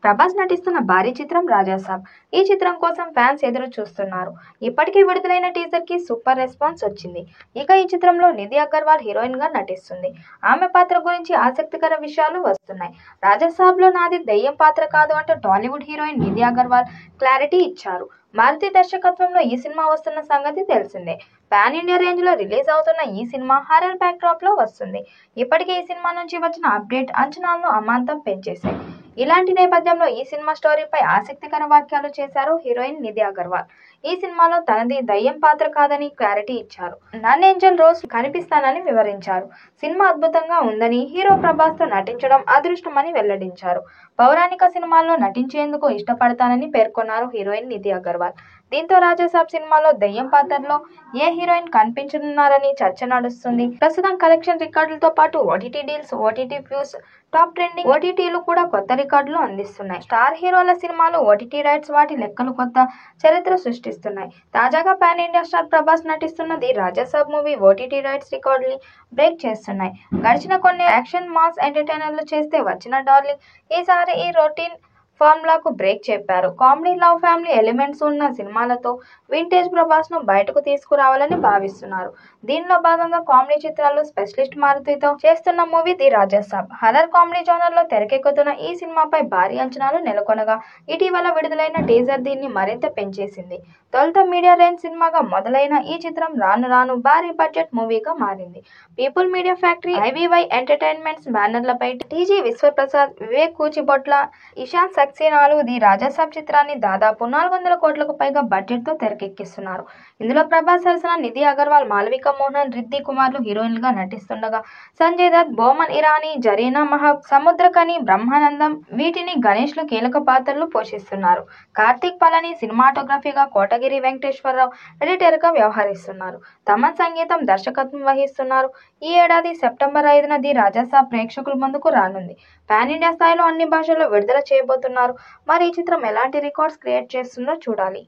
ప్రభాస్ నటిస్తున్న భారీ చిత్రం రాజాసాబ్. ఈ చిత్రం కోసం ఫ్యాన్స్ ఎదురు చూస్తున్నారు. ఇప్పటికే విడుదలైన టీజర్ కి సూపర్ రెస్పాన్స్ వచ్చింది. ఇక ఈ చిత్రంలో నిధి అగర్వాల్ హీరోయిన్ గా నటిస్తుంది. ఆమె పాత్ర గురించి ఆసక్తికర విషయాలు వస్తున్నాయి. రాజాసాబ్ లో నాది దెయ్యం పాత్ర కాదు అంటూ టాలీవుడ్ హీరోయిన్ నిధి అగర్వాల్ క్లారిటీ ఇచ్చారు. మారుతి దర్శకత్వంలో ఈ సినిమా వస్తున్న సంగతి తెలిసిందే. పాన్ ఇండియా రేంజ్ లో రిలీజ్ అవుతున్న ఈ సినిమా హారర్ బ్యాక్ డ్రాప్ లో వస్తుంది. ఇప్పటికే ఈ సినిమా నుంచి వచ్చిన అప్డేట్ అంచనాలను అమాంతం పెంచేశాయి. ఇలాంటి నేపథ్యంలో ఈ సినిమా స్టోరీపై ఆసక్తికర వ్యాఖ్యలు చేశారు హీరోయిన్ నిధి అగర్వాల్. ఈ సినిమాలో తనది దయ్యం పాత్ర కాదని క్లారిటీ ఇచ్చారు. నన్ ఏంజల్ రోజ్ కనిపిస్తానని వివరించారు. సినిమా అద్భుతంగా ఉందని, హీరో ప్రభాస్ తో నటించడం అదృష్టమని వెల్లడించారు. పౌరాణిక సినిమాల్లో నటించేందుకు ఇష్టపడతానని పేర్కొన్నారు హీరోయిన్ నిధి అగర్వాల్. దీంతో రాజాసాబ్ సినిమాలో దయ్యం పాత్రలో ఏ హీరోయిన్ కనిపించనున్నారని చర్చ నడుస్తుంది. ప్రస్తుతం కలెక్షన్ రికార్డులతో పాటు OTT deals, OTT views, top trending ఓటీటీలు కూడా కొత్త రికార్డులు అందిస్తున్నాయి. స్టార్ హీరోల సినిమాలు ఓటీటీ రైట్స్ వాటి లెక్కలు కొత్త చరిత్ర సృష్టిస్తున్నాయి. తాజాగా పాన్ ఇండియా స్టార్ ప్రభాస్ నటిస్తున్నది రాజాసాబ్ మూవీ ఓటీటీ రైట్స్ రికార్డుని బ్రేక్ చేస్తున్నాయి. గడిచిన కొన్ని యాక్షన్ మాస్ ఎంటర్టైనర్లు చేస్తే వచ్చిన డార్లింగ్ ఈసారి ఈ రొటీన్ ఫార్ములాకు బ్రేక్ చెప్పారు. కామెడీ, లవ్, ఫ్యామిలీ ఎలిమెంట్స్ ఉన్న సినిమాలతో వింటేజ్ ప్రభాస్ ను బయటకు తీసుకురావాలని భావిస్తున్నారు. దీనిలో భాగంగా కామెడీ చిత్రాల్లో స్పెషలిస్ట్ మారుతితో చేస్తున్న movie the Rajasaab. Horror comedy genre లో తెరకెక్కుతున్న ఈ సినిమాపై భారీ అంచనాలు నెలకొనగా ఇటీవల విడుదలైన టీజర్ దీన్ని మరింత పెంచేసింది. తొలుత మీడియా రేంజ్ సినిమాగా మొదలైన ఈ చిత్రం రాను రాను భారీ బడ్జెట్ మూవీగా మారింది. People Media Factory, IVY entertainments బ్యానర్లపై టీజీ విశ్వప్రసాద్, వివేక్ కూచిభొట్ల, ఇషాన్ సక్సేనాలు ది రాజాసాబ్ చిత్రాన్ని దాదాపు 400 కోట్లకు పైగా బడ్జెట్ తో తెరకెక్కిస్తున్నారు. ఇందులో ప్రభాస్ సరసన నిధి అగర్వాల్, మాలవిక మోహన్, రిద్ది కుమార్లు హీరోయిన్లుగా నటిస్తుండగా సంజయ్ దత్, బోమన్ ఇరానీ, జరీనా మహబ్, సముద్రకని, బ్రహ్మానందం, వీటిని గణేష్లు కీలక పాత్రలు పోషిస్తున్నారు. కార్తీక్ పళని సినిమాటోగ్రఫీగా, కోటగిరి వెంకటేశ్వరరావు ఎడిటర్ గా వ్యవహరిస్తున్నారు. తమన్ సంగీతం దర్శకత్వం వహిస్తున్నారు. ఈ ఏడాది సెప్టెంబర్ 5న ది రాజాసాబ్ ప్రేక్షకుల ముందుకు రానుంది. పాన్ ఇండియా స్థాయిలో అన్ని భాషల్లో విడుదల చేయబోతున్నారు. మరి ఈ చిత్రం ఎలాంటి రికార్డ్స్ క్రియేట్ చేస్తుందో చూడాలి.